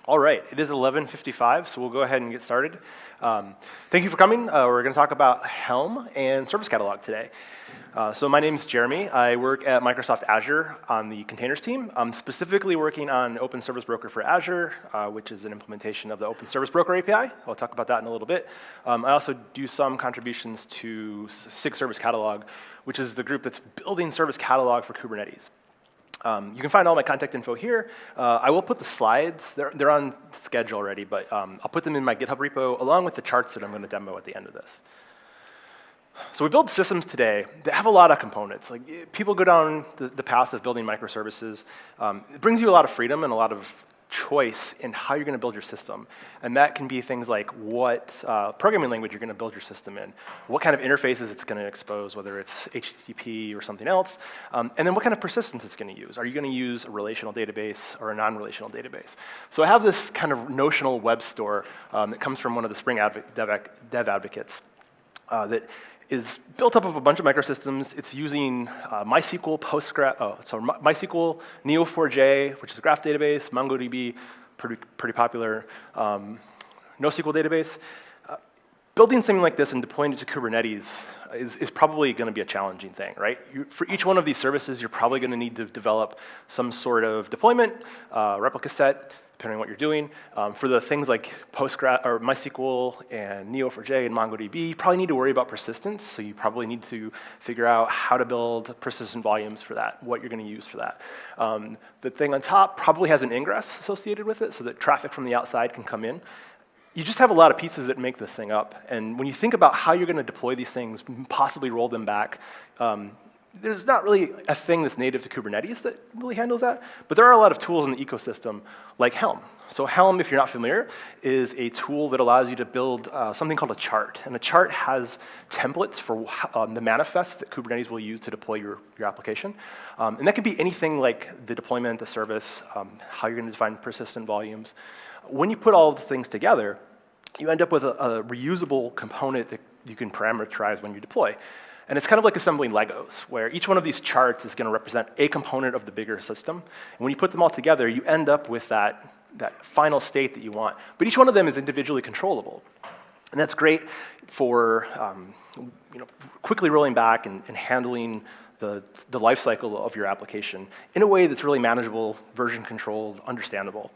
All right, it is 11:55, so we'll go ahead and get started. Thank you for coming. We're going to talk about Helm and Service Catalog today. So my name is Jeremy. I work at Microsoft Azure on the containers team. I'm specifically working on Open Service Broker for Azure, which is an implementation of the Open Service Broker API. I'll talk about that in a little bit. I also do some contributions to SIG Service Catalog, which is the group that's building Service Catalog for Kubernetes. You can find all my contact info here. I will put the slides, they're on schedule already, but I'll put them in my GitHub repo along with the charts that I'm going to demo at the end of this. So we build systems today that have a lot of components. Like, people go down the path of building microservices. It brings you a lot of freedom and a lot of choice in how you're going to build your system. And that can be things like what programming language you're going to build your system in, what kind of interfaces it's going to expose, whether it's HTTP or something else, and then what kind of persistence it's going to use. Are you going to use a relational database or a non-relational database? So I have this kind of notional web store that comes from one of the Spring dev advocates that is built up of a bunch of microsystems. It's using MySQL, MySQL, Neo4j, which is a graph database, MongoDB, pretty popular, NoSQL database. Building something like this and deploying it to Kubernetes is probably going to be a challenging thing, right? For each one of these services, you're probably going to need to develop some sort of deployment, replica set, depending on what you're doing. For the things like Postgres or MySQL and Neo4j and MongoDB, you probably need to worry about persistence, so you probably need to figure out how to build persistent volumes for that, what you're going to use for that. The thing on top probably has an ingress associated with it so that traffic from the outside can come in. You just have a lot of pieces that make this thing up, and when you think about how you're going to deploy these things, possibly roll them back, there's not really a thing that's native to Kubernetes that really handles that, but there are a lot of tools in the ecosystem like Helm. So Helm, if you're not familiar, is a tool that allows you to build something called a chart. And a chart has templates for the manifests that Kubernetes will use to deploy your application. And that could be anything like the deployment, the service, how you're going to define persistent volumes. When you put all of these things together, you end up with a reusable component that you can parameterize when you deploy. And it's kind of like assembling Legos, where each one of these charts is going to represent a component of the bigger system. And when you put them all together, you end up with that final state that you want. But each one of them is individually controllable. And that's great for quickly rolling back and handling the life cycle of your application in a way that's really manageable, version controlled, understandable.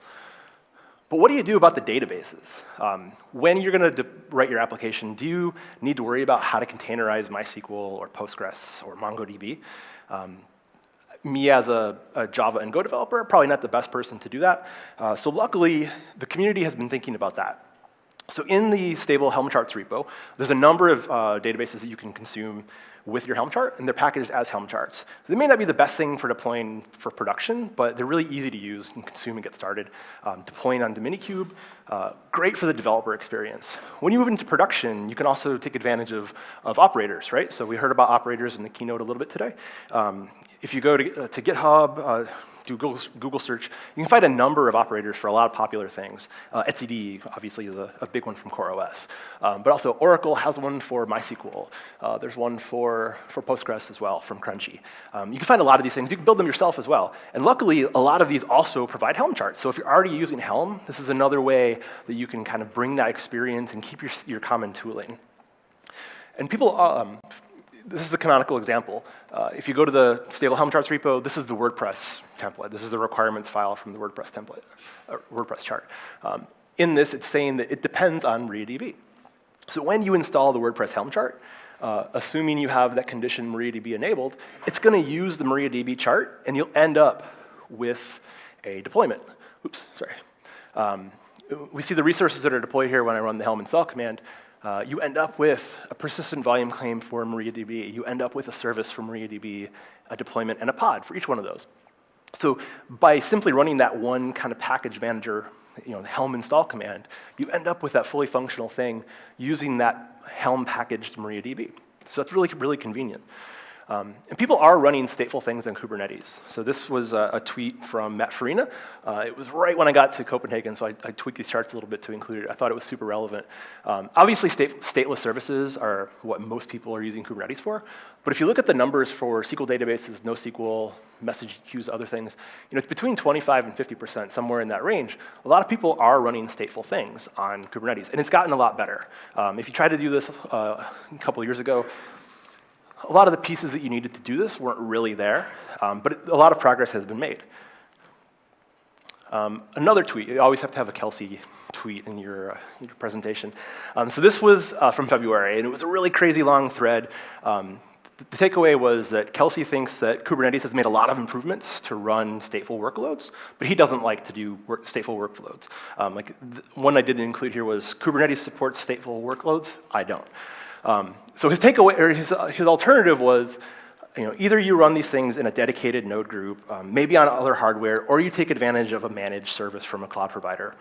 But what do you do about the databases? When you're going to write your application, do you need to worry about how to containerize MySQL or Postgres or MongoDB? Me as a Java and Go developer, probably not the best person to do that. So luckily, the community has been thinking about that. So in the stable Helm charts repo, there's a number of databases that you can consume with your Helm chart, and they're packaged as Helm charts. They may not be the best thing for deploying for production, but they're really easy to use and consume and get started. Deploying on Minikube, great for the developer experience. When you move into production, you can also take advantage of operators, right? So we heard about operators in the keynote a little bit today. If you go to GitHub, do Google search, you can find a number of operators for a lot of popular things. etcd obviously is a big one from CoreOS. But also Oracle has one for MySQL. There's one for Postgres as well from Crunchy. You can find a lot of these things. You can build them yourself as well. And luckily, a lot of these also provide Helm charts. So if you're already using Helm, this is another way that you can kind of bring that experience and keep your common tooling. And people, this is the canonical example. If you go to the stable Helm charts repo, this is the WordPress template. This is the requirements file from the WordPress template, WordPress chart. In this, it's saying that it depends on MariaDB. So when you install the WordPress Helm chart, assuming you have that condition MariaDB enabled, it's going to use the MariaDB chart, and you'll end up with a deployment. Oops, sorry. We see the resources that are deployed here when I run the Helm install command. You end up with a persistent volume claim for MariaDB. You end up with a service for MariaDB, a deployment, and a pod for each one of those. So by simply running that one kind of package manager, the Helm install command, you end up with that fully functional thing using that Helm packaged MariaDB. So that's really, really convenient. And people are running stateful things in Kubernetes. So this was a tweet from Matt Farina. It was right when I got to Copenhagen, so I tweaked these charts a little bit to include it. I thought it was super relevant. Obviously, stateless services are what most people are using Kubernetes for. But if you look at the numbers for SQL databases, NoSQL, message queues, other things, it's between 25 and 50%, somewhere in that range. A lot of people are running stateful things on Kubernetes, and it's gotten a lot better. If you tried to do this a couple of years ago, a lot of the pieces that you needed to do this weren't really there, but a lot of progress has been made. Another tweet, you always have to have a Kelsey tweet in your presentation. So this was from February, and it was a really crazy long thread. The takeaway was that Kelsey thinks that Kubernetes has made a lot of improvements to run stateful workloads, but he doesn't like to do stateful workloads. One I didn't include here was Kubernetes supports stateful workloads. I don't. So his takeaway, or his alternative was, either you run these things in a dedicated node group, maybe on other hardware, or you take advantage of a managed service from a cloud provider.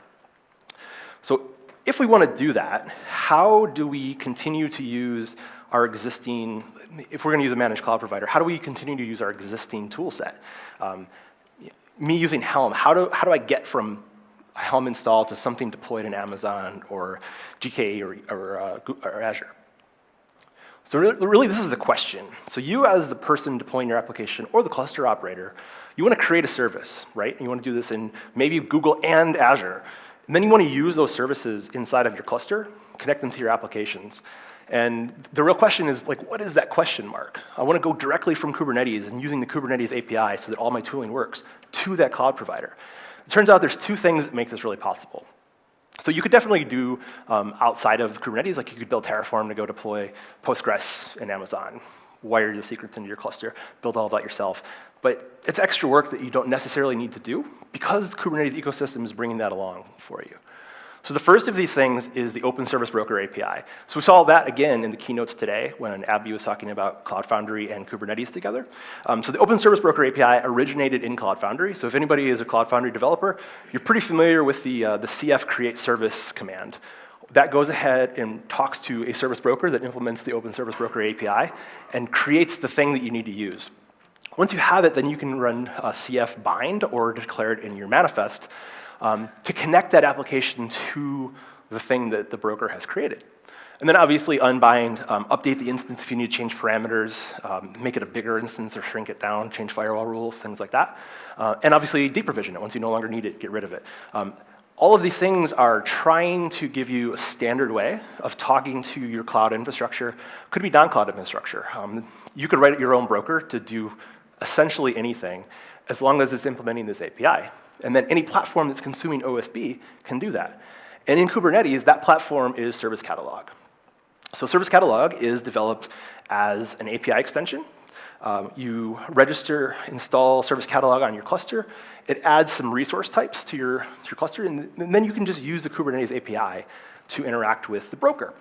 So if we want to do that, how do we continue to use our existing, if we're going to use a managed cloud provider, how do we continue to use our existing tool set? Me using Helm, how do I get from a Helm install to something deployed in Amazon or GKE or Azure? So really, this is the question. So you, as the person deploying your application or the cluster operator, you want to create a service, right? And you want to do this in maybe Google and Azure. And then you want to use those services inside of your cluster, connect them to your applications. And the real question is, what is that question mark? I want to go directly from Kubernetes and using the Kubernetes API so that all my tooling works to that cloud provider. It turns out there's two things that make this really possible. So you could definitely do outside of Kubernetes, you could build Terraform to go deploy Postgres in Amazon, wire the secrets into your cluster, build all of that yourself. But it's extra work that you don't necessarily need to do because the Kubernetes ecosystem is bringing that along for you. So the first of these things is the Open Service Broker API. So we saw that again in the keynotes today when Abby was talking about Cloud Foundry and Kubernetes together. So the Open Service Broker API originated in Cloud Foundry. So if anybody is a Cloud Foundry developer, you're pretty familiar with the CF create service command. That goes ahead and talks to a service broker that implements the Open Service Broker API and creates the thing that you need to use. Once you have it, then you can run CF bind or declare it in your manifest to connect that application to the thing that the broker has created. And then obviously unbind, update the instance if you need to change parameters, make it a bigger instance or shrink it down, change firewall rules, things like that. And obviously deprovision it once you no longer need it, get rid of it. All of these things are trying to give you a standard way of talking to your cloud infrastructure. Could be non-cloud infrastructure. You could write your own broker to do essentially anything as long as it's implementing this API. And then any platform that's consuming OSB can do that. And in Kubernetes, that platform is Service Catalog. So Service Catalog is developed as an API extension. You register, install Service Catalog on your cluster. It adds some resource types to your cluster, and then you can just use the Kubernetes API to interact with the broker.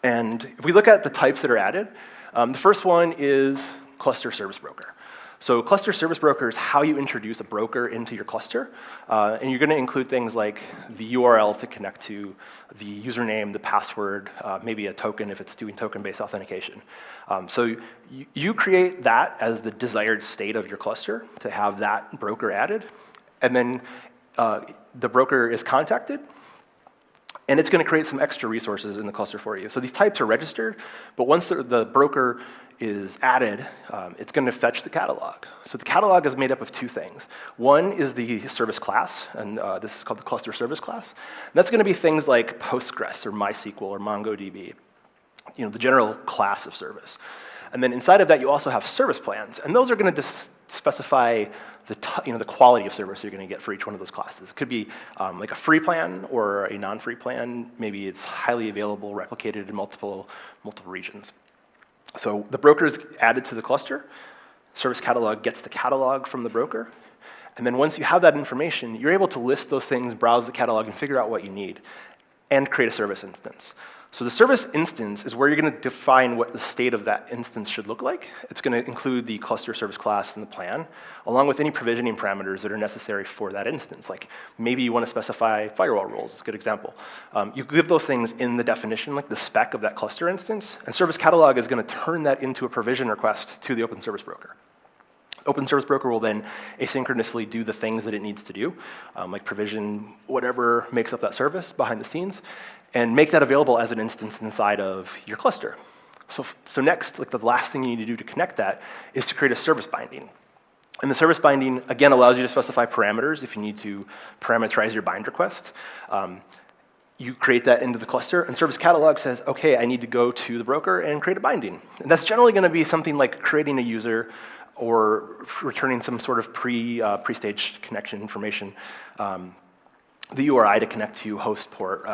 And if we look at the types that are added, the first one is Cluster Service Broker. So Cluster Service Broker is how you introduce a broker into your cluster. And you're going to include things like the URL to connect to, the username, the password, maybe a token if it's doing token-based authentication. So you create that as the desired state of your cluster to have that broker added. And then the broker is contacted. And it's going to create some extra resources in the cluster for you. So these types are registered, but once the broker is added, it's going to fetch the catalog. So the catalog is made up of two things. One is the service class, and this is called the cluster service class. And that's going to be things like Postgres or MySQL or MongoDB, the general class of service. And then inside of that, you also have service plans, and those are going to specify the quality of service you're going to get for each one of those classes. It could be like a free plan or a non-free plan. Maybe it's highly available, replicated in multiple regions. So the broker is added to the cluster. Service Catalog gets the catalog from the broker. And then once you have that information, you're able to list those things, browse the catalog, and figure out what you need, and create a service instance. So the service instance is where you're going to define what the state of that instance should look like. It's going to include the cluster service class and the plan, along with any provisioning parameters that are necessary for that instance. Like maybe you want to specify firewall rules. It's a good example. You give those things in the definition, like the spec of that cluster instance, and Service Catalog is going to turn that into a provision request to the Open Service Broker. Open Service Broker will then asynchronously do the things that it needs to do, like provision whatever makes up that service behind the scenes, and make that available as an instance inside of your cluster. So next, like the last thing you need to do to connect that is to create a service binding. And the service binding, again, allows you to specify parameters if you need to parameterize your bind request. You create that into the cluster, and Service Catalog says, okay, I need to go to the broker and create a binding. And that's generally going to be something like creating a user or returning some sort of pre-staged connection information. The URI to connect to host port,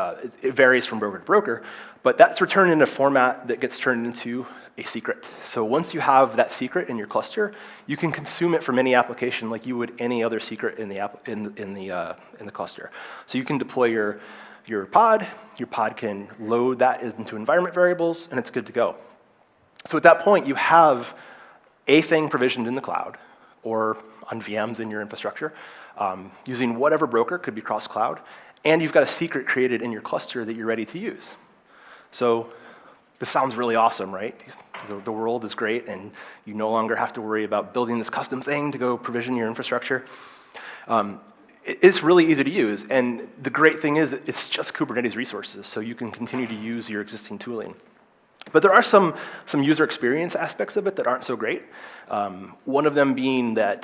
it varies from broker to broker, but that's returned in a format that gets turned into a secret. So once you have that secret in your cluster, you can consume it from any application like you would any other secret in the cluster. So you can deploy your pod can load that into environment variables, and it's good to go. So at that point, you have a thing provisioned in the cloud or on VMs in your infrastructure, using whatever broker, could be cross-cloud, and you've got a secret created in your cluster that you're ready to use. So this sounds really awesome, right? The world is great, and you no longer have to worry about building this custom thing to go provision your infrastructure. It's really easy to use, and the great thing is that it's just Kubernetes resources, so you can continue to use your existing tooling. But there are some user experience aspects of it that aren't so great. One of them being that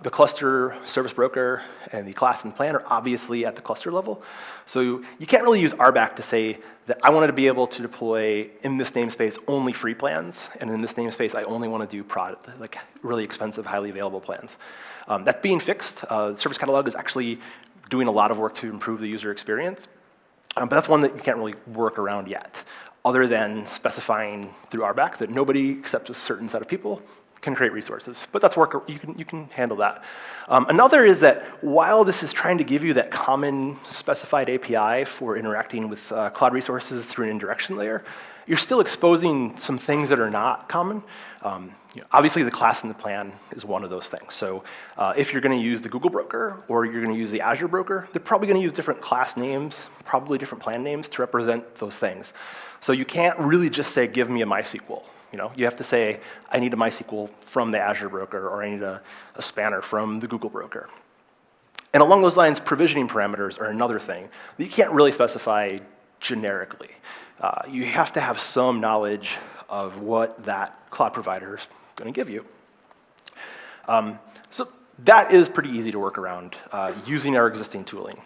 the cluster service broker and the class and plan are obviously at the cluster level. So you can't really use RBAC to say that I wanted to be able to deploy in this namespace only free plans, and in this namespace I only want to do like really expensive, highly available plans. That's being fixed. Service Catalog is actually doing a lot of work to improve the user experience, but that's one that you can't really work around yet, other than specifying through RBAC that nobody except a certain set of people can create resources. But that's work, you can handle that. Another is that while this is trying to give you that common specified API for interacting with cloud resources through an indirection layer, you're still exposing some things that are not common. Obviously, the class and the plan is one of those things. So if you're going to use the Google broker or you're going to use the Azure broker, they're probably going to use different class names, probably different plan names to represent those things. So you can't really just say, give me a MySQL. You have to say, I need a MySQL from the Azure broker, or I need a spanner from the Google broker. And along those lines, provisioning parameters are another thing that you can't really specify generically. You have to have some knowledge of what that cloud provider is going to give you. So that is pretty easy to work around using our existing tooling.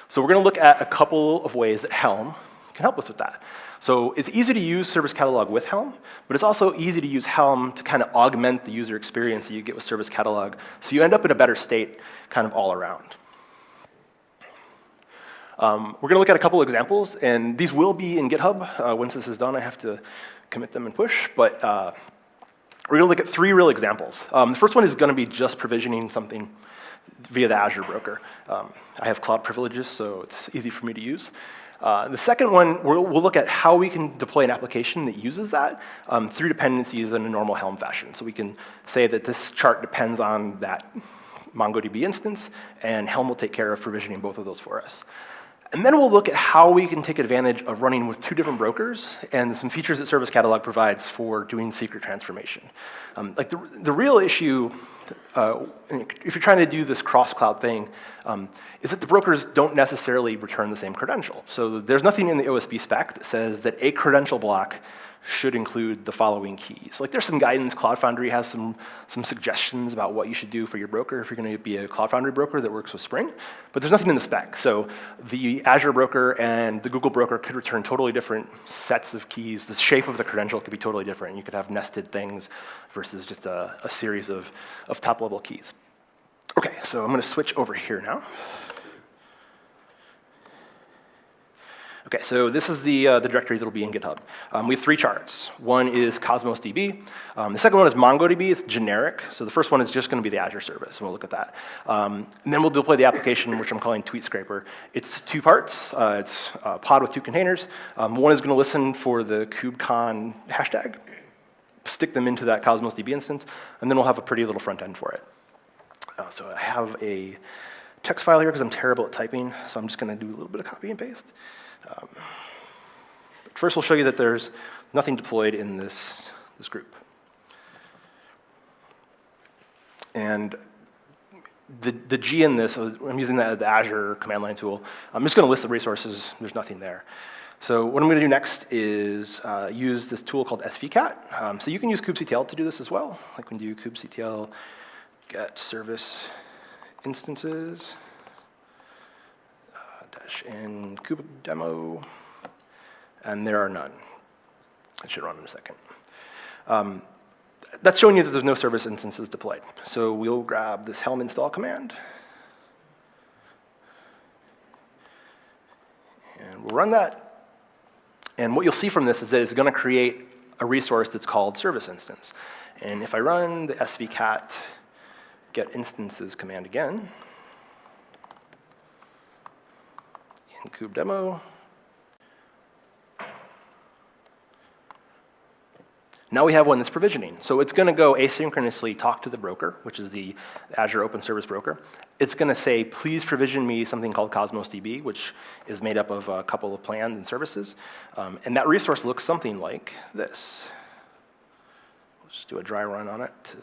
So we're going to look at a couple of ways that Helm can help us with that. So it's easy to use Service Catalog with Helm, but it's also easy to use Helm to kind of augment the user experience that you get with Service Catalog, so you end up in a better state kind of all around. We're going to look at a couple examples, and these will be in GitHub. Once this is done, I have to commit them and push, but we're going to look at 3 real examples. The first one is going to be just provisioning something via the Azure broker. I have cloud privileges, so it's easy for me to use. The second one, we'll look at how we can deploy an application that uses that through dependencies in a normal Helm fashion. So we can say that this chart depends on that MongoDB instance, and Helm will take care of provisioning both of those for us. And then we'll look at how we can take advantage of running with 2 different brokers and some features that Service Catalog provides for doing secret transformation. Like the real issue, if you're trying to do this cross-cloud thing, is that the brokers don't necessarily return the same credential. So there's nothing in the OSB spec that says that a credential block should include the following keys. Like there's some guidance. Cloud Foundry has some suggestions about what you should do for your broker if you're going to be a Cloud Foundry broker that works with Spring, but there's nothing in the spec. So the Azure broker and the Google broker could return totally different sets of keys. The shape of the credential could be totally different. You could have nested things versus just a series of top-level keys. Okay, so I'm going to switch over here now. Okay, so this is the directory that will be in GitHub. We have 3 charts. One is Cosmos DB. The second one is MongoDB. It's generic. So the first one is just going to be the Azure service, and we'll look at that. And then we'll deploy the application, which I'm calling Tweet Scraper. It's 2 parts. It's a pod with 2 containers. One is going to listen for the kubecon hashtag, stick them into that Cosmos DB instance, and then we'll have a pretty little front end for it. So I have a text file here because I'm terrible at typing, so I'm just going to do a little bit of copy and paste. But first, we'll show you that there's nothing deployed in this group. And the G in this, I'm using the Azure command line tool. I'm just going to list the resources. There's nothing there. So what I'm going to do next is use this tool called svcat. So you can use kubectl to do this as well. Like we can do kubectl get service instances -n kube demo, and there are none. It should run in a second. That's showing you that there's no service instances deployed. So we'll grab this Helm install command, and we'll run that. And what you'll see from this is that it's going to create a resource that's called service instance. And if I run the svcat get instances command again in kube demo, now we have one that's provisioning. So it's going to go asynchronously talk to the broker, which is the Azure Open Service Broker. It's going to say, please provision me something called Cosmos DB, which is made up of a couple of plans and services. And that resource looks something like this. We'll just do a dry run on it to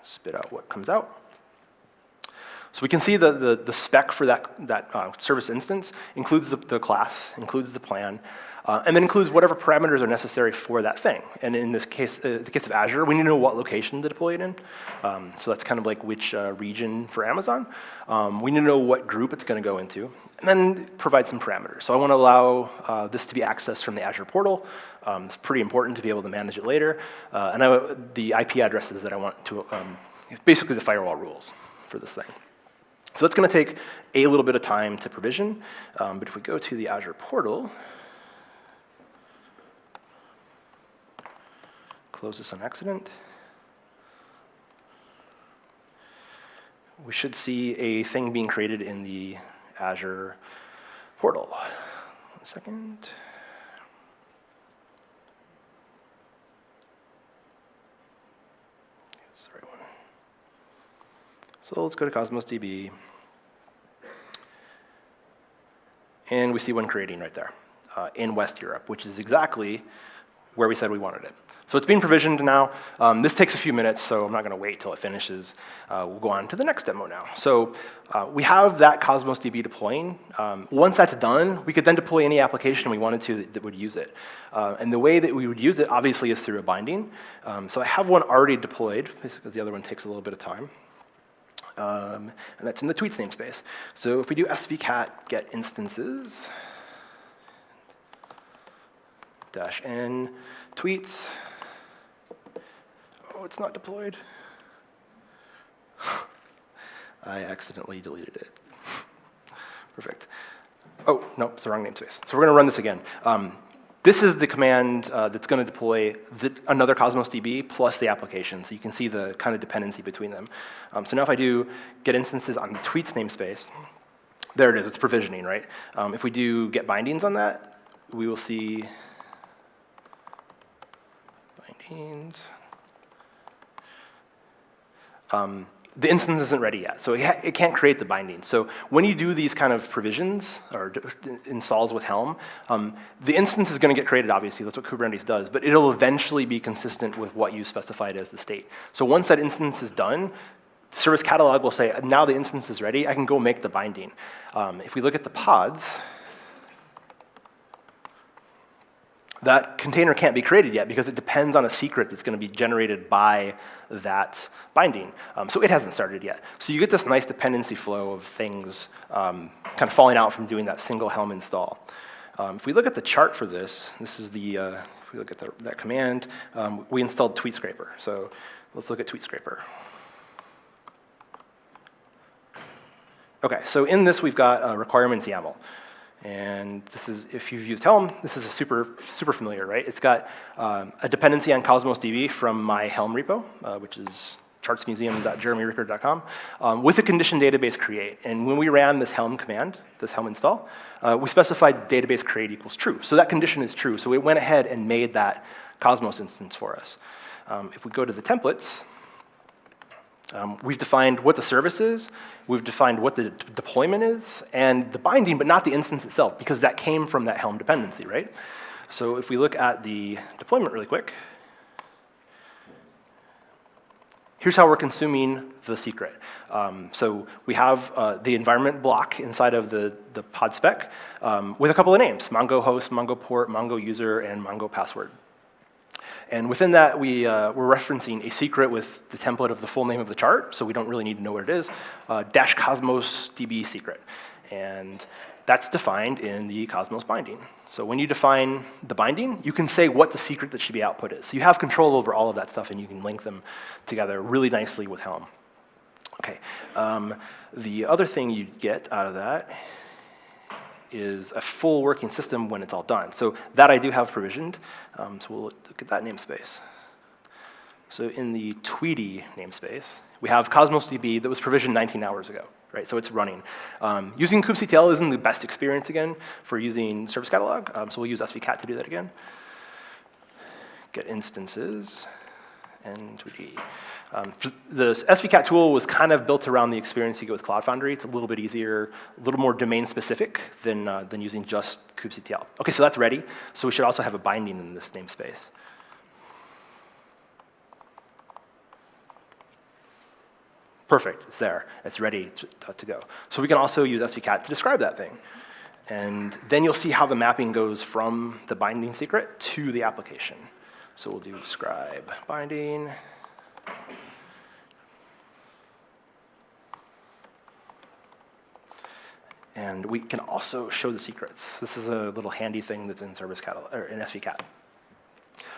spit out what comes out. So we can see the spec for that service instance includes the class, includes the plan, and then includes whatever parameters are necessary for that thing. And in this case, the case of Azure, we need to know what location to deploy it in. So that's kind of like which region for Amazon. We need to know what group it's going to go into, and then provide some parameters. So I want to allow this to be accessed from the Azure portal. It's pretty important to be able to manage it later. And the IP addresses that I want to, basically the firewall rules for this thing. So it's going to take a little bit of time to provision. But if we go to the Azure portal, close this on accident, we should see a thing being created in the Azure portal. 1 second. That's the right one. So let's go to Cosmos DB. And we see one creating right there in West Europe, which is exactly where we said we wanted it. So it's being provisioned now. This takes a few minutes, so I'm not going to wait till it finishes. We'll go on to the next demo now. So we have that Cosmos DB deploying. Once that's done, we could then deploy any application we wanted to that would use it. And the way that we would use it, obviously, is through a binding. So I have one already deployed, because the other one takes a little bit of time. And that's in the tweets namespace. So if we do svcat get instances -n tweets. Oh, it's not deployed. I accidentally deleted it. Perfect. Oh, no, it's the wrong namespace. So we're going to run this again. This is the command that's going to deploy another Cosmos DB plus the application. So you can see the kind of dependency between them. So now if I do get instances on the tweets namespace, there it is. It's provisioning, right? If we do get bindings on that, we will see bindings. The instance isn't ready yet, so it can't create the binding. So when you do these kind of provisions or installs with Helm, the instance is going to get created, obviously. That's what Kubernetes does. But it'll eventually be consistent with what you specified as the state. So once that instance is done, Service Catalog will say, now the instance is ready. I can go make the binding. If we look at the pods, that container can't be created yet because it depends on a secret that's going to be generated by that binding. So it hasn't started yet. So you get this nice dependency flow of things kind of falling out from doing that single Helm install. If we look at the chart for this, this is the, if we look at that command, we installed Tweet Scraper. So let's look at Tweet Scraper. Okay, so in this we've got requirements YAML. And this is, if you've used Helm, this is a super familiar, right? It's got a dependency on Cosmos DB from my Helm repo, which is chartsmuseum.jeremyrickard.com, with a condition database create. And when we ran this Helm command, this Helm install, we specified database create equals true. So that condition is true. So it went ahead and made that Cosmos instance for us. If we go to the templates, we've defined what the service is, we've defined what the deployment is, and the binding, but not the instance itself, because that came from that Helm dependency, right? So if we look at the deployment really quick, here's how we're consuming the secret. So we have the environment block inside of the pod spec with a couple of names: Mongo host, Mongo port, Mongo user, and Mongo password. And within that, we're referencing a secret with the template of the full name of the chart, so we don't really need to know what it is, dash Cosmos DB secret. And that's defined in the Cosmos binding. So when you define the binding, you can say what the secret that should be output is. So you have control over all of that stuff, and you can link them together really nicely with Helm. Okay. The other thing you get out of that is a full working system when it's all done. So that I do have provisioned. So we'll look at that namespace. So in the Tweety namespace, we have Cosmos DB that was provisioned 19 hours ago, right? So it's running. Using kubectl isn't the best experience again for using service catalog. So we'll use svcat to do that again. Get instances and Tweety. The svcat tool was kind of built around the experience you get with Cloud Foundry. It's a little bit easier, a little more domain specific than using just kubectl. Okay, so that's ready. So we should also have a binding in this namespace. Perfect, it's there. It's ready to go. So we can also use svcat to describe that thing. And then you'll see how the mapping goes from the binding secret to the application. So we'll do describe binding. And we can also show the secrets. This is a little handy thing that's in service catalog or in svcat.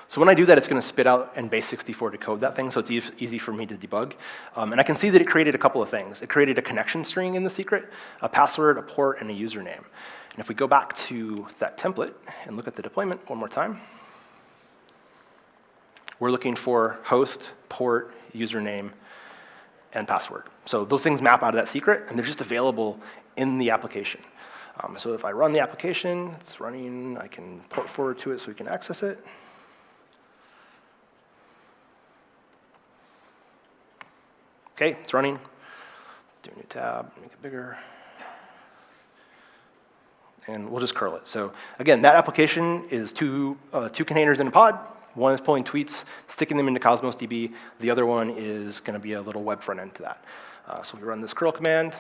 So when I do that, it's going to spit out in base64 to code that thing, so it's easy for me to debug. And I can see that it created a couple of things. It created a connection string in the secret, a password, a port, and a username. And if we go back to that template and look at the deployment one more time, we're looking for host, port, username, and password. So those things map out of that secret, and they're just available in the application. So if I run the application, it's running, I can port forward to it so we can access it. Okay, it's running. Do a new tab, make it bigger. And we'll just curl it. So again, that application is two containers in a pod. One is pulling tweets, sticking them into Cosmos DB. The other one is going to be a little web front end to that. So we run this curl command.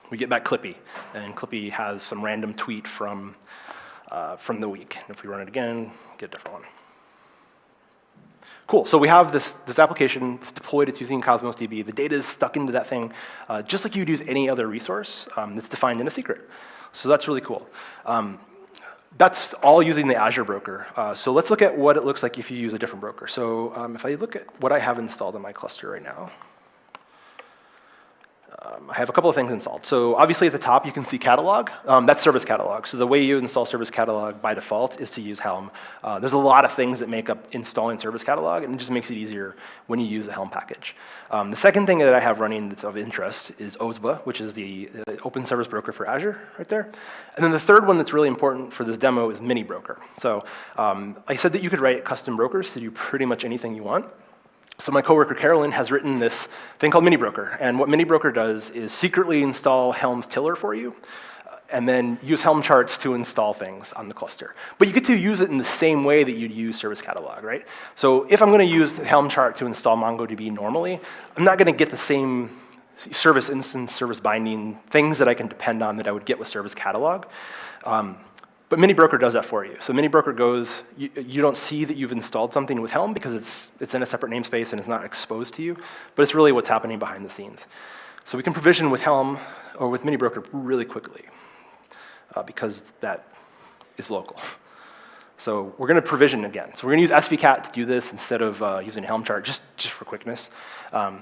We get back Clippy. And Clippy has some random tweet from the week. And if we run it again, get a different one. Cool, so we have this application, it's deployed, it's using Cosmos DB. The data is stuck into that thing, just like you would use any other resource that's defined in a secret. So that's really cool. That's all using the Azure broker. So let's look at what it looks like if you use a different broker. So if I look at what I have installed in my cluster right now, I have a couple of things installed. So obviously at the top you can see Catalogue. That's Service Catalog. So the way you install Service Catalog by default is to use Helm. There's a lot of things that make up installing Service Catalog, and it just makes it easier when you use the Helm package. The second thing that I have running that's of interest is OSBA, which is the open service broker for Azure right there. And then the third one that's really important for this demo is Mini Broker. So I said that you could write custom brokers to do pretty much anything you want. So my coworker Carolyn has written this thing called Mini Broker, and what Mini Broker does is secretly install Helm's tiller for you, and then use Helm charts to install things on the cluster. But you get to use it in the same way that you'd use Service Catalog, right? So if I'm going to use the Helm chart to install MongoDB normally, I'm not going to get the same service instance, service binding, things that I can depend on that I would get with Service Catalog. But Mini Broker does that for you. So Mini Broker goes, you don't see that you've installed something with Helm because it's in a separate namespace and it's not exposed to you, but it's really what's happening behind the scenes. So we can provision with Helm or with Mini Broker really quickly because that is local. So we're going to provision again. So we're going to use svcat to do this instead of using a Helm chart, just for quickness. So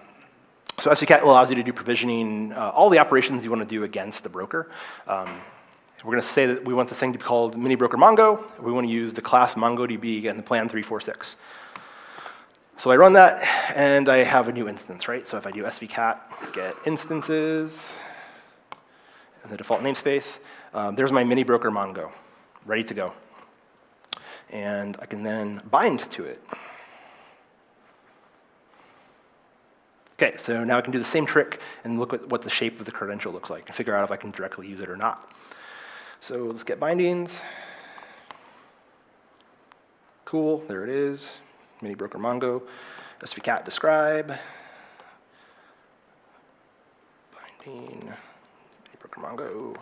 svcat allows you to do provisioning, all the operations you want to do against the broker. We're going to say that we want this thing to be called mini broker Mongo. We want to use the class MongoDB and the plan 346. So I run that, and I have a new instance, right? So if I do svcat get instances, and the default namespace, there's my mini broker Mongo, ready to go. And I can then bind to it. Okay, so now I can do the same trick and look at what the shape of the credential looks like and figure out if I can directly use it or not. So let's get bindings. Cool, there it is. Mini broker Mongo, svcat describe, binding, mini broker Mongo,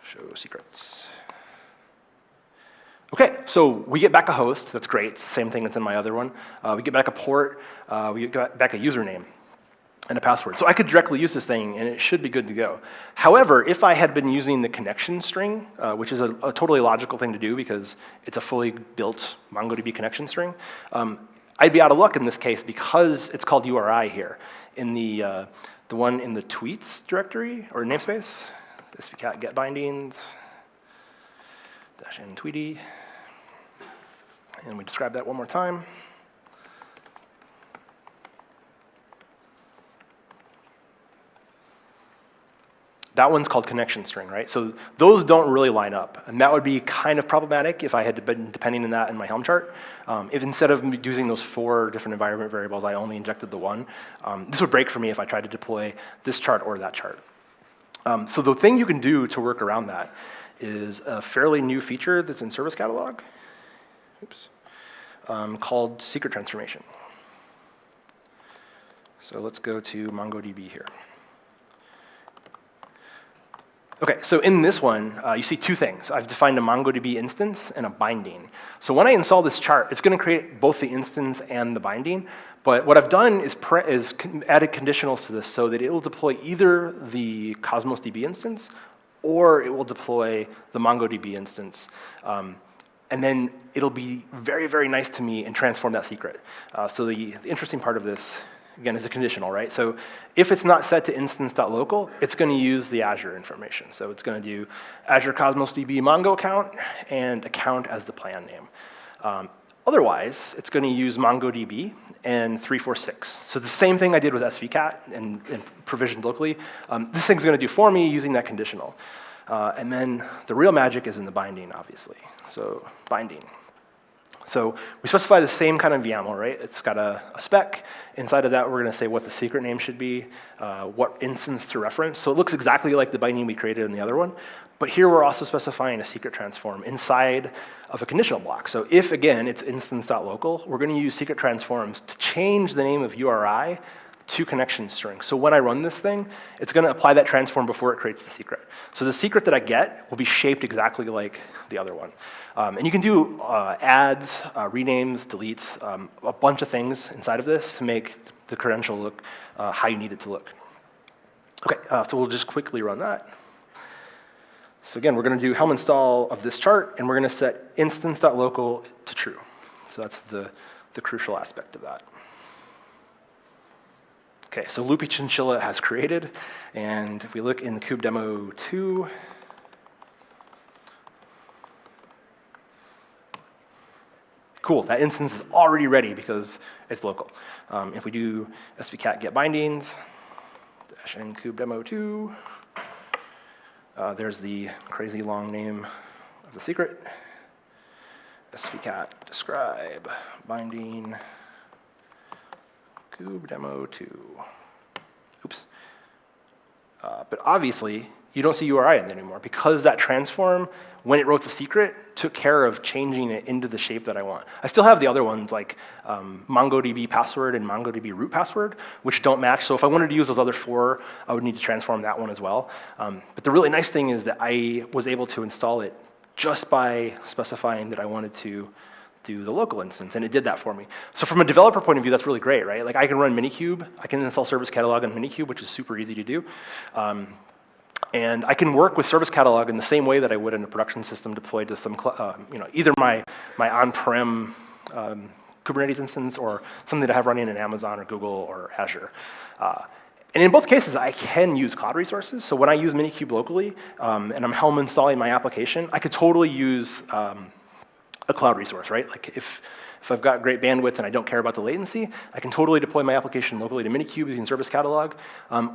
show secrets. Okay, so we get back a host. That's great. It's the same thing that's in my other one. We get back a port. We get back a username and a password. So I could directly use this thing, and it should be good to go. However, if I had been using the connection string, which is a totally logical thing to do because it's a fully built MongoDB connection string, I'd be out of luck in this case because it's called URI here. In the one in the tweets directory, or namespace, svcat get bindings, -n tweety, and we describe that one more time. That one's called connection string, right? So those don't really line up, and that would be kind of problematic if I had been depending on that in my Helm chart. If instead of using those 4 different environment variables, I only injected the one, this would break for me if I tried to deploy this chart or that chart. So the thing you can do to work around that is a fairly new feature that's in Service Catalog, called secret transformation. So let's go to MongoDB here. Okay, so in this one, you see 2 things. I've defined a MongoDB instance and a binding. So when I install this chart, it's going to create both the instance and the binding. But what I've done is added conditionals to this so that it will deploy either the Cosmos DB instance or it will deploy the MongoDB instance. And then it'll be very, very nice to me and transform that secret. So the interesting part of this, again, is a conditional, right? So if it's not set to instance.local, it's going to use the Azure information. So it's going to do Azure Cosmos DB Mongo account and account as the plan name. Otherwise, it's going to use MongoDB and 346. So the same thing I did with svcat and provisioned locally, this thing's going to do for me using that conditional. And then the real magic is in the binding, obviously. So binding. So we specify the same kind of YAML, right? It's got a spec. Inside of that, we're going to say what the secret name should be, what instance to reference. So it looks exactly like the binding we created in the other one. But here we're also specifying a secret transform inside of a conditional block. So if, again, it's instance.local, we're going to use secret transforms to change the name of URI to connection string. So when I run this thing, it's going to apply that transform before it creates the secret. So the secret that I get will be shaped exactly like the other one. And you can do adds, renames, deletes, a bunch of things inside of this to make the credential look how you need it to look. Okay, so we'll just quickly run that. So again, we're going to do Helm install of this chart, and we're going to set instance.local to true. So that's the crucial aspect of that. Okay, so Loopy Chinchilla has created, and if we look in the kube demo 2, cool, that instance is already ready because it's local. If we do svcat get bindings, -n kube demo 2, there's the crazy long name of the secret, svcat describe binding kube demo 2. Oops. But obviously, you don't see URI in there anymore because that transform, when it wrote the secret, took care of changing it into the shape that I want. I still have the other ones like MongoDB password and MongoDB root password, which don't match. So if I wanted to use those other 4, I would need to transform that one as well. But the really nice thing is that I was able to install it just by specifying that I wanted to do the local instance, and it did that for me. So from a developer point of view, that's really great, right? Like I can run Minikube, I can install Service Catalog on Minikube, which is super easy to do. And I can work with Service Catalog in the same way that I would in a production system deployed to some, either my on-prem Kubernetes instance or something that I have running in Amazon or Google or Azure. And in both cases, I can use cloud resources. So when I use Minikube locally, and I'm Helm installing my application, I could totally use a cloud resource, right? Like if I've got great bandwidth and I don't care about the latency, I can totally deploy my application locally to Minikube using Service Catalog.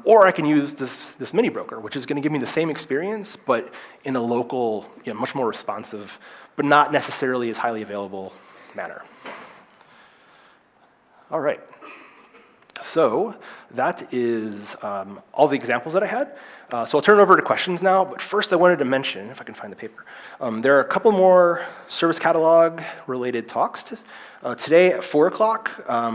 Or I can use this mini broker, which is going to give me the same experience, but in a local, much more responsive, but not necessarily as highly available manner. All right. So that is all the examples that I had. So I'll turn it over to questions now, but first I wanted to mention, if I can find the paper, there are a couple more Service Catalog related talks. Today at 4 o'clock, at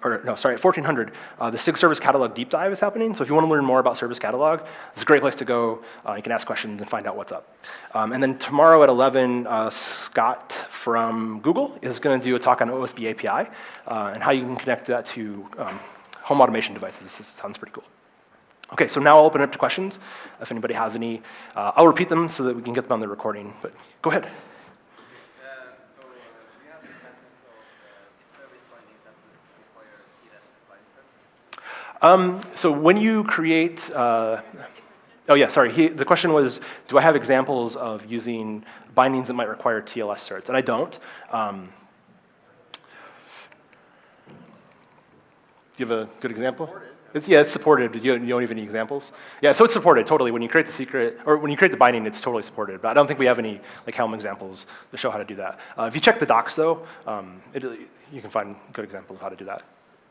1400, the SIG Service Catalog Deep Dive is happening. So if you want to learn more about Service Catalog, it's a great place to go. You can ask questions and find out what's up. And then tomorrow at 11, Scott from Google is going to do a talk on OSB API and how you can connect that to home automation devices. This sounds pretty cool. Okay, so now I'll open it up to questions. If anybody has any, I'll repeat them so that we can get them on the recording, but go ahead. So we have examples of service bindings that require TLS bindings. So when you create, the question was, do I have examples of using bindings that might require TLS certs? And I don't. Do you have a good example? It's supported, but you don't have any examples? Yeah, so it's supported, totally. When you create the secret, or when you create the binding, it's totally supported. But I don't think we have any Helm examples to show how to do that. If you check the docs, though, you can find good examples of how to do that.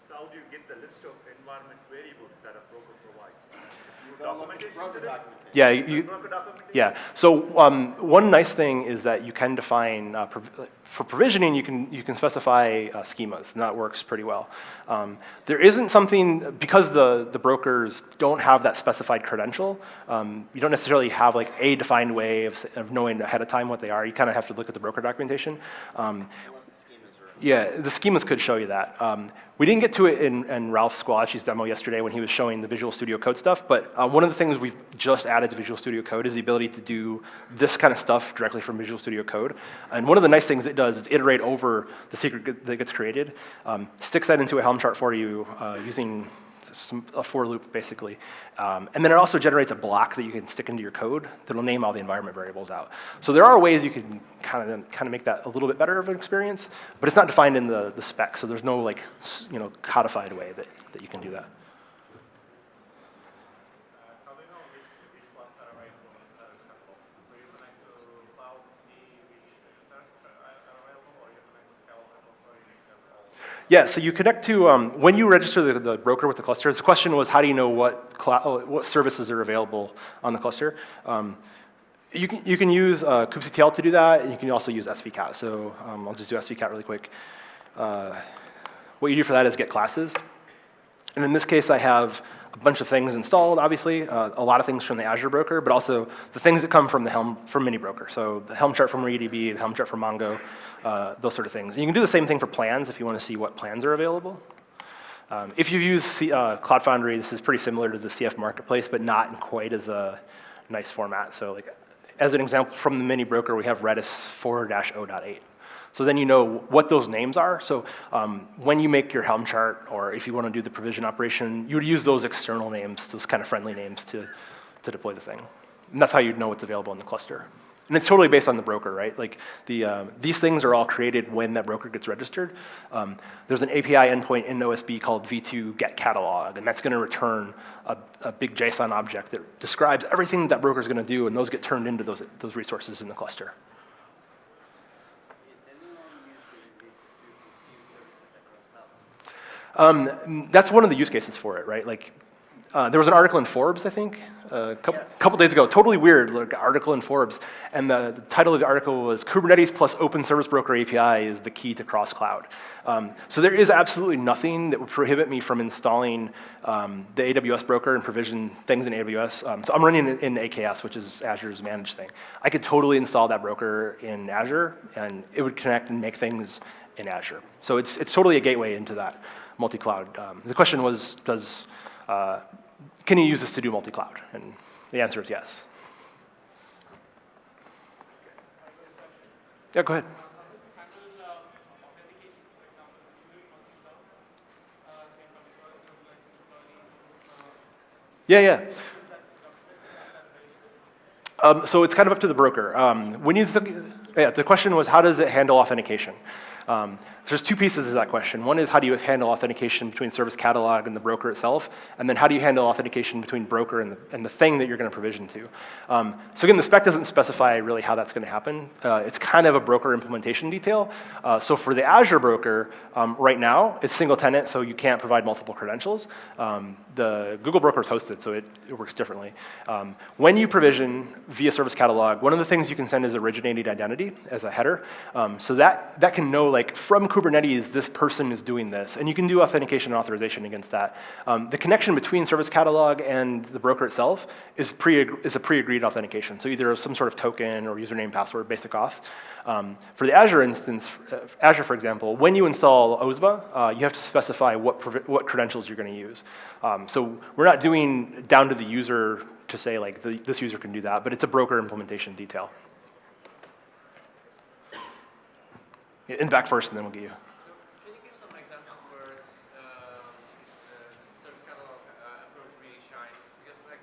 So how do you get the list of environment variables that a broker provides? Documentation. Yeah. So one nice thing is that you can define for provisioning. You can specify schemas, and that works pretty well. There isn't something because the brokers don't have that specified credential. You don't necessarily have like a defined way of knowing ahead of time what they are. You kind of have to look at the broker documentation. Yeah, the schemas could show you that. We didn't get to it in Ralph Squalachi's demo yesterday when he was showing the Visual Studio Code stuff, but one of the things we've just added to Visual Studio Code is the ability to do this kind of stuff directly from Visual Studio Code. And one of the nice things it does is iterate over the secret that gets created, sticks that into a Helm chart for you using a for loop, basically. And then it also generates a block that you can stick into your code that will name all the environment variables out. So there are ways you can kind of make that a little bit better of an experience, but it's not defined in the spec, so there's no codified way that you can do that. How do you know which classes are available in Service Catalog? So you connect to cloud, see which services are available, or you connect to Helm and also you make them all? Yeah, so you connect to, when you register the broker with the cluster, the question was how do you know what services are available on the cluster? You can use kubectl to do that, and you can also use svcat. So I'll just do svcat really quick. What you do for that is get classes. And in this case, I have a bunch of things installed, obviously, a lot of things from the Azure broker, but also the things that come from the Helm, from Mini broker. So the Helm chart from MariaDB, the Helm chart from Mongo, those sort of things. And you can do the same thing for plans if you want to see what plans are available. If you use Cloud Foundry, this is pretty similar to the CF Marketplace, but not in quite as a nice format. So like, as an example, from the Mini broker, we have Redis 4-0.8. So then you know what those names are. So when you make your Helm chart, or if you want to do the provision operation, you would use those external names, those kind of friendly names to deploy the thing. And that's how you'd know what's available in the cluster. And it's totally based on the broker, right? Like these things are all created when that broker gets registered. There's an API endpoint in OSB called v2 get catalog, and that's going to return a big JSON object that describes everything that broker is going to do, and those get turned into those resources in the cluster. That's one of the use cases for it, right? Like, there was an article in Forbes, I think, a couple days ago, totally weird article in Forbes, and the title of the article was Kubernetes plus Open Service Broker API is the key to cross-cloud. So there is absolutely nothing that would prohibit me from installing the AWS broker and provision things in AWS. So I'm running it in AKS, which is Azure's managed thing. I could totally install that broker in Azure, and it would connect and make things in Azure. So it's totally a gateway into that multi-cloud. The question was, can you use this to do multi-cloud? And the answer is yes. Yeah, go ahead. Yeah, yeah. So it's kind of up to the broker. The question was, how does it handle authentication? There's two pieces of that question. One is, how do you handle authentication between Service Catalog and the broker itself? And then how do you handle authentication between broker and the thing that you're going to provision to? So again, the spec doesn't specify really how that's going to happen. It's kind of a broker implementation detail. So for the Azure broker, right now, it's single tenant, so you can't provide multiple credentials. The Google broker is hosted, so it works differently. When you provision via Service Catalog, one of the things you can send is originating identity as a header. So that can know, like, from Kubernetes, this person is doing this. And you can do authentication and authorization against that. The connection between Service Catalog and the broker itself is a pre-agreed authentication. So either some sort of token or username, password, basic auth. For the Azure instance, Azure, for example, when you install OSBA, you have to specify what credentials you're going to use. So we're not doing down to the user to say, like, this user can do that, but it's a broker implementation detail. In back first, and then we'll get you. So can you give some examples where the Service Catalog approach really shines? Because like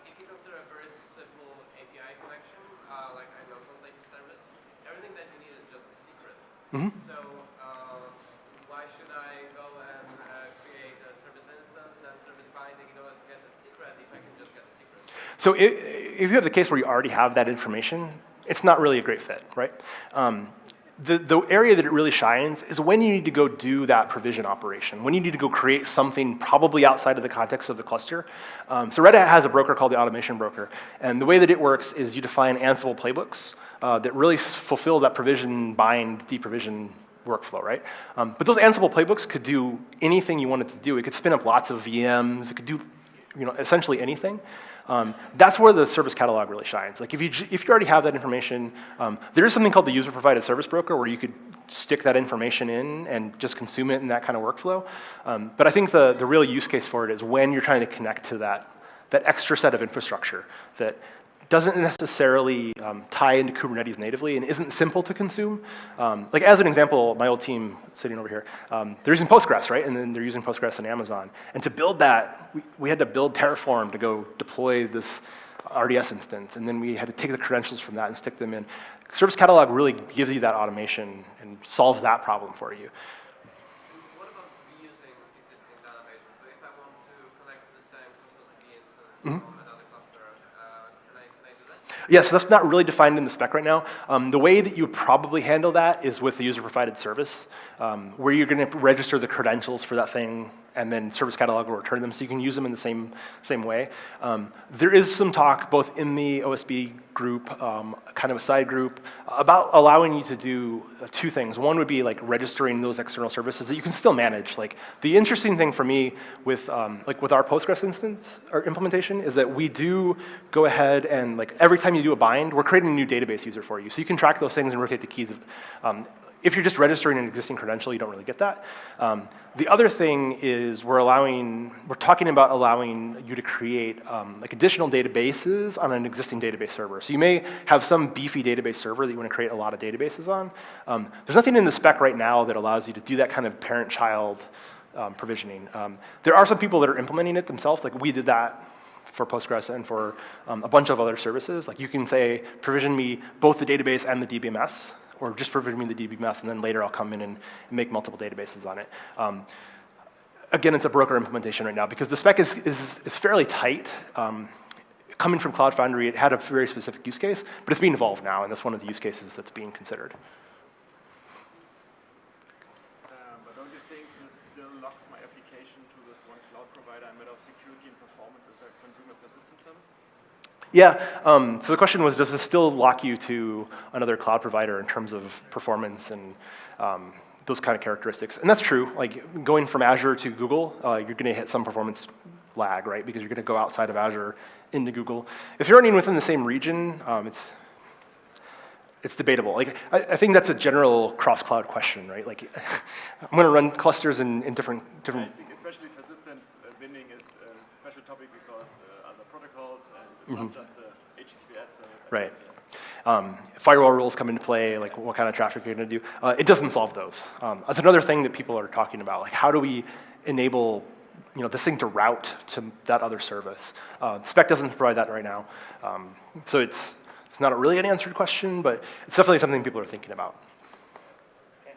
if you consider a very simple API connection, like I know translation service, everything that you need is just a secret. Mm-hmm. So why should I go and create a service instance, then service binding in order to get the secret if I can just get the secret? So if you have the case where you already have that information, it's not really a great fit, right? The area that it really shines is when you need to go do that provision operation, when you need to go create something probably outside of the context of the cluster. So Red Hat has a broker called the automation broker. And the way that it works is you define Ansible playbooks that really fulfill that provision, bind, deprovision workflow, right? But those Ansible playbooks could do anything you wanted to do. It could spin up lots of VMs. It could do, essentially anything. That's where the Service Catalog really shines. Like if you already have that information, there is something called the user-provided service broker where you could stick that information in and just consume it in that kind of workflow. But I think the real use case for it is when you're trying to connect to that extra set of infrastructure that doesn't necessarily tie into Kubernetes natively and isn't simple to consume. Like as an example, my old team sitting over here, they're using Postgres, right? And then they're using Postgres in Amazon. And to build that, we had to build Terraform to go deploy this RDS instance. And then we had to take the credentials from that and stick them in. Service Catalog really gives you that automation and solves that problem for you. What about reusing existing databases? So if I want to connect to the same custody instance from another cluster, can I do that? Yeah, so that's not really defined in the spec right now. The way that you would probably handle that is with the user-provided service, where you're going to register the credentials for that thing, and then Service Catalog will return them, so you can use them in the same way. There is some talk, both in the OSB group, kind of a side group, about allowing you to do two things. One would be like registering those external services that you can still manage. Like the interesting thing for me with with our Postgres instance or implementation is that we do go ahead and like every time you do a bind, we're creating a new database user for you. So you can track those things and rotate the keys. If you're just registering an existing credential, you don't really get that. The other thing is we're talking about allowing you to create like additional databases on an existing database server. So you may have some beefy database server that you want to create a lot of databases on. There's nothing in the spec right now that allows you to do that kind of parent-child provisioning. There are some people that are implementing it themselves. Like we did that for Postgres and for a bunch of other services. Like you can say, provision me both the database and the DBMS, or just provision me the DBMS, and then later I'll come in and make multiple databases on it. Again, it's a broker implementation right now because the spec is fairly tight. Coming from Cloud Foundry, it had a very specific use case, but it's being evolved now, and that's one of the use cases that's being considered. But don't you think this still locks my application to this one cloud provider and of security and performance as a consumer persistent service? Yeah, so the question was, does this still lock you to another cloud provider in terms of performance and those kind of characteristics? And that's true. Like going from Azure to Google, you're going to hit some performance lag, right? Because you're going to go outside of Azure into Google. If you're running within the same region, it's debatable. Like I think that's a general cross-cloud question, right? Like I'm going to run clusters in different. I think especially persistence binding is a special topic because other protocols and it's not just a HTTPS service. Right. Firewall rules come into play, like what kind of traffic you're going to do. It doesn't solve those. That's another thing that people are talking about. Like how do we enable this thing to route to that other service. Spec doesn't provide that right now. So it's not really an answered question, but it's definitely something people are thinking about. Okay.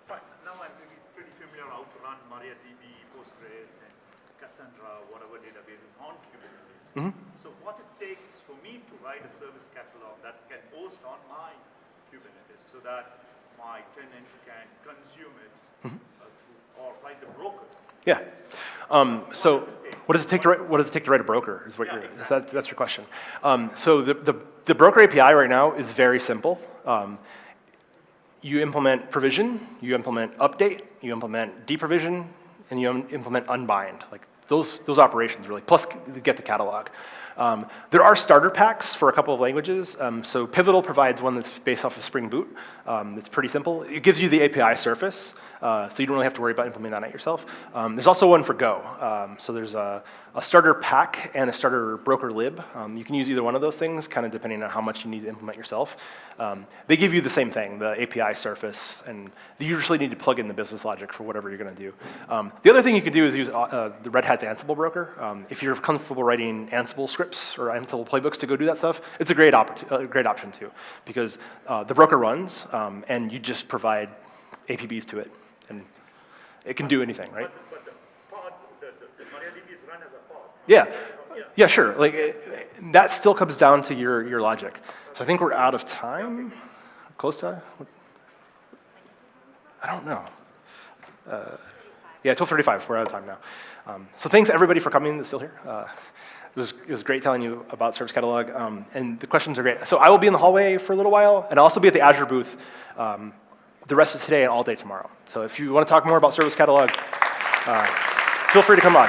Fine. Now I'm pretty familiar how to run MariaDB, Postgres, and Cassandra, whatever databases on Kubernetes. So what it takes for me to write a service catalog that can host on my Kubernetes so that my tenants can consume it or write the brokers. Yeah. So what does it take to write a broker? Is what that's your question. So the broker API right now is very simple. You implement provision, you implement update, you implement deprovision, and you implement unbind. Like those operations really. Plus get the catalog. There are starter packs for a couple of languages. So Pivotal provides one that's based off of Spring Boot. It's pretty simple. It gives you the API surface, so you don't really have to worry about implementing that yourself. There's also one for Go. So there's a starter pack and a starter broker lib. You can use either one of those things, kind of depending on how much you need to implement yourself. They give you the same thing, the API surface, and you usually need to plug in the business logic for whatever you're going to do. The other thing you can do is use the Red Hat's Ansible broker. If you're comfortable writing Ansible scripts or Ansible playbooks to go do that stuff, it's a great option too, because the broker runs, and you just provide APBs to it, and it can do anything, right? But the pods, the MariaDB is run as a pod. Yeah, sure. Like that still comes down to your logic. So I think we're out of time. Close to? I don't know. Yeah, 12:35. We're out of time now. So thanks everybody for coming. That's still here. It was great telling you about Service Catalog, and the questions are great. So I will be in the hallway for a little while, and I'll also be at the Azure booth the rest of today and all day tomorrow. So if you want to talk more about Service Catalog, feel free to come on.